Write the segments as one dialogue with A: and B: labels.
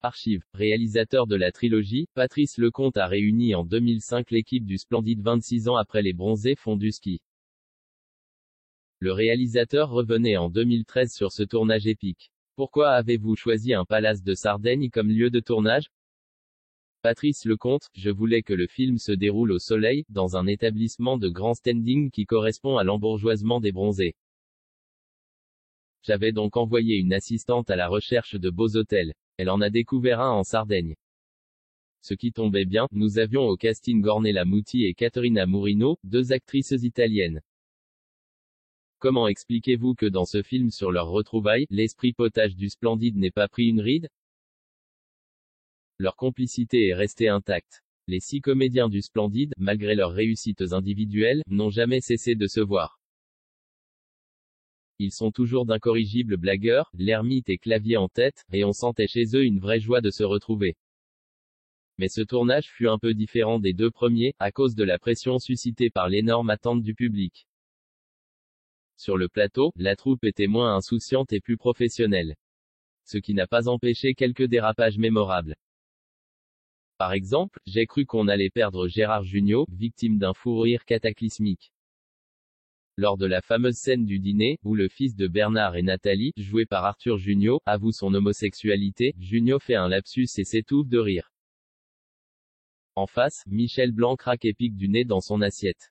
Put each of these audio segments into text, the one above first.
A: Archive. Réalisateur de la trilogie, Patrice Lecomte a réuni en 2005 l'équipe du Splendide 26 ans après les bronzés font du ski. Le réalisateur revenait en 2013 sur ce tournage épique. Pourquoi avez-vous choisi un palace de Sardaigne comme lieu de tournage? Patrice Lecomte, je voulais que le film se déroule au soleil, dans un établissement de grand standing qui correspond à l'embourgeoisement des bronzés. J'avais donc envoyé une assistante à la recherche de beaux hôtels. Elle en a découvert un en Sardaigne. Ce qui tombait bien, nous avions au casting Ornella Muti et Caterina Murino, deux actrices italiennes. Comment expliquez-vous que dans ce film sur leur retrouvaille, l'esprit potage du Splendide n'ait pas pris une ride? Leur complicité est restée intacte. Les 6 comédiens du Splendide, malgré leurs réussites individuelles, n'ont jamais cessé de se voir. Ils sont toujours d'incorrigibles blagueurs, l'ermite et clavier en tête, et on sentait chez eux une vraie joie de se retrouver. Mais ce tournage fut un peu différent des 2 premiers, à cause de la pression suscitée par l'énorme attente du public. Sur le plateau, la troupe était moins insouciante et plus professionnelle. Ce qui n'a pas empêché quelques dérapages mémorables. Par exemple, j'ai cru qu'on allait perdre Gérard Jugnot, victime d'un fou rire cataclysmique. Lors de la fameuse scène du dîner, où le fils de Bernard et Nathalie, joué par Arthur Jugnot, avoue son homosexualité, Jugnot fait un lapsus et s'étouffe de rire. En face, Michel Blanc craque et pique du nez dans son assiette.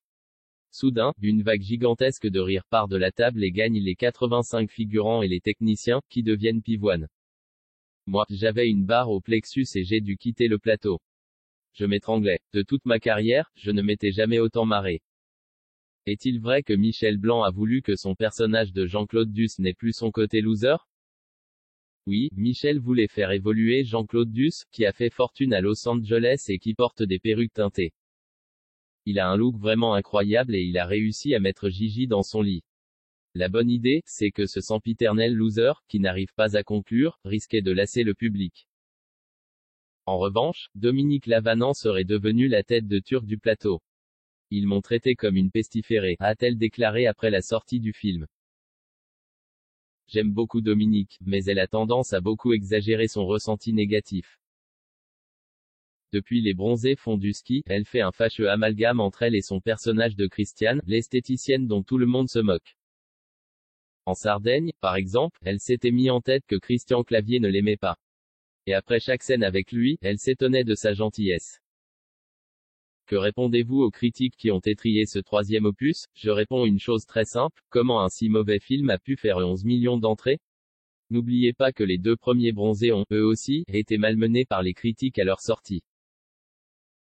A: Soudain, une vague gigantesque de rire part de la table et gagne les 85 figurants et les techniciens, qui deviennent pivoines. Moi, j'avais une barre au plexus et j'ai dû quitter le plateau. Je m'étranglais. De toute ma carrière, je ne m'étais jamais autant marré. Est-il vrai que Michel Blanc a voulu que son personnage de Jean-Claude Duss n'ait plus son côté loser? Oui, Michel voulait faire évoluer Jean-Claude Duss, qui a fait fortune à Los Angeles et qui porte des perruques teintées. Il a un look vraiment incroyable et il a réussi à mettre Gigi dans son lit. La bonne idée, c'est que ce sempiternel loser, qui n'arrive pas à conclure, risquait de lasser le public. En revanche, Dominique Lavanant serait devenu la tête de turc du plateau. Ils m'ont traité comme une pestiférée, a-t-elle déclaré après la sortie du film. J'aime beaucoup Dominique, mais elle a tendance à beaucoup exagérer son ressenti négatif. Depuis les bronzés font du ski, elle fait un fâcheux amalgame entre elle et son personnage de Christiane, l'esthéticienne dont tout le monde se moque. En Sardaigne, par exemple, elle s'était mis en tête que Christian Clavier ne l'aimait pas. Et après chaque scène avec lui, elle s'étonnait de sa gentillesse. Que répondez-vous aux critiques qui ont étrillé ce 3e opus? Je réponds une chose très simple, comment un si mauvais film a pu faire 11 millions d'entrées? N'oubliez pas que les 2 premiers bronzés ont, eux aussi, été malmenés par les critiques à leur sortie.